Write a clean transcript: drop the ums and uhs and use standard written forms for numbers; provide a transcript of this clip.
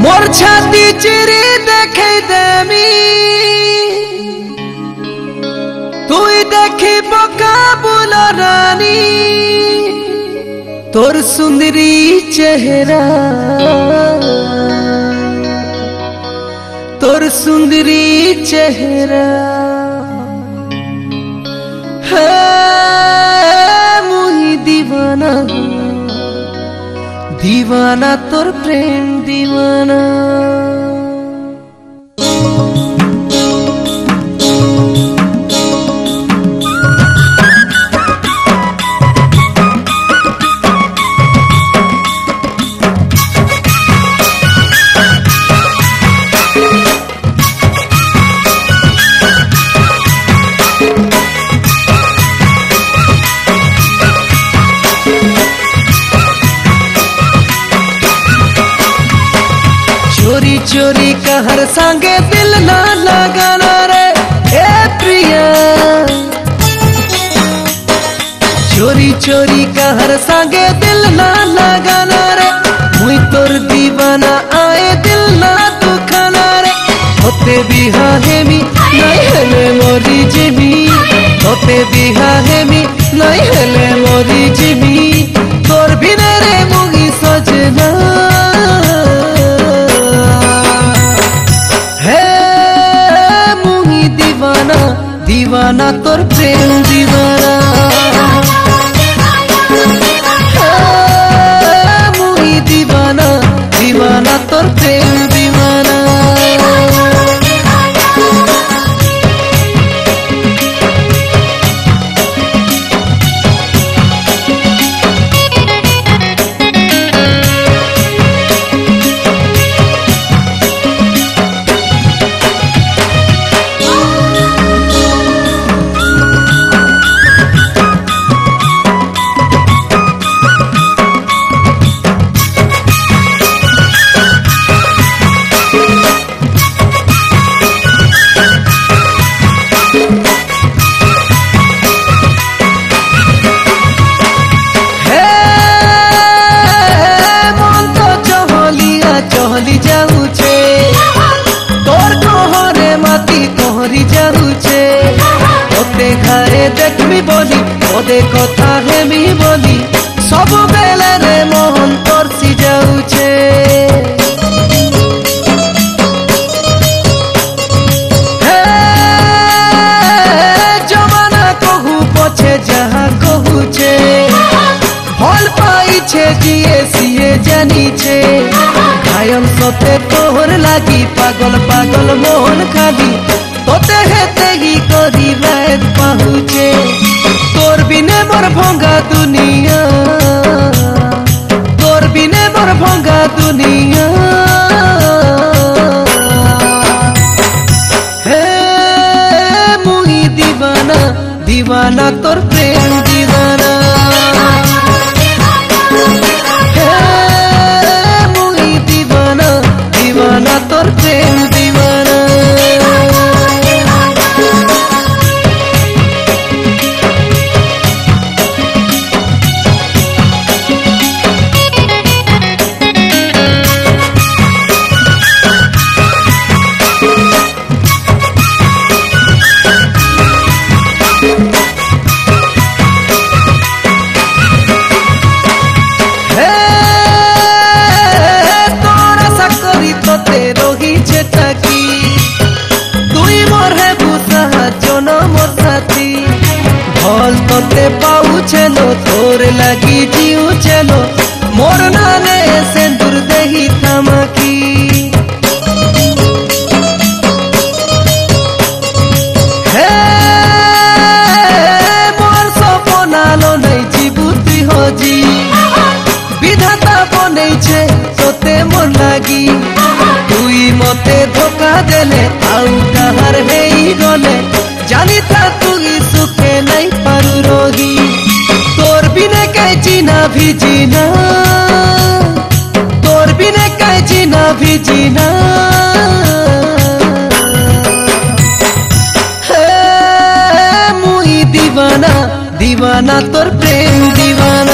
मोर छाती चिरी देखे देमी तुई देखी बका बुला रानी तोर सुंदरी चेहरा तोर सुंदरी चेहरा है मुही दीवाना दीवाना तोर प्रेम दीवाना। चोरी चोरी कहर सांगे दिल ना लगाना रे ए प्रिया, चोरी चोरी कहर सांगे दिल ना लगाना रे मुई तोर दीवाना आए दिल ना दुखाना रे होते बिहा हेमी नहीं हेले मोरी जिमी होते बिहा हेमी नहीं हेले मोरी जिमी तोर बिना रे मुगी सजना दीवाना तोर प्रेम दीवाना मुई दीवाना दीवाना तोर प्रेम दीवाना। चहली जाऊचे तोर कहरे माती कहरी जाऊचे ओते घरे देखबी बोली ओदे कथा हेमी बोली सब बेले रे मोहन तरसी जाऊचे हे जमाना कहू पछे जहाँ कहूचे भल पाइछे जिए सिए जानिछे आयम सोते तोहर लागी पागल पागल मोहन खाली तोते हेते ही करी रात पहुँचे तोर बिने मोर भंगा दुनिया तोर बिने मोर भंगा दुनिया हे मुई दीवाना दीवाना तोर प्रेम दीवाना दीवाना तोर प्रेम दीवाना। भल तोते पाउछेलो तोर लगी जीउछेलो मोर नाने सिंदूर देही थमकी हे मोर सपनालो नहीं जीबुती होजी विधाता बनेइछे तोते मोर लागी तुई मते धोखा देले आउ कहार हेई गले जानी था तुई सुखे नहीं पारू रोही तोर बिना कहीं जीना भी जीना तोर बिना कहीं जीना भी जीना है मुई दीवाना दीवाना तोर प्रेम दीवाना।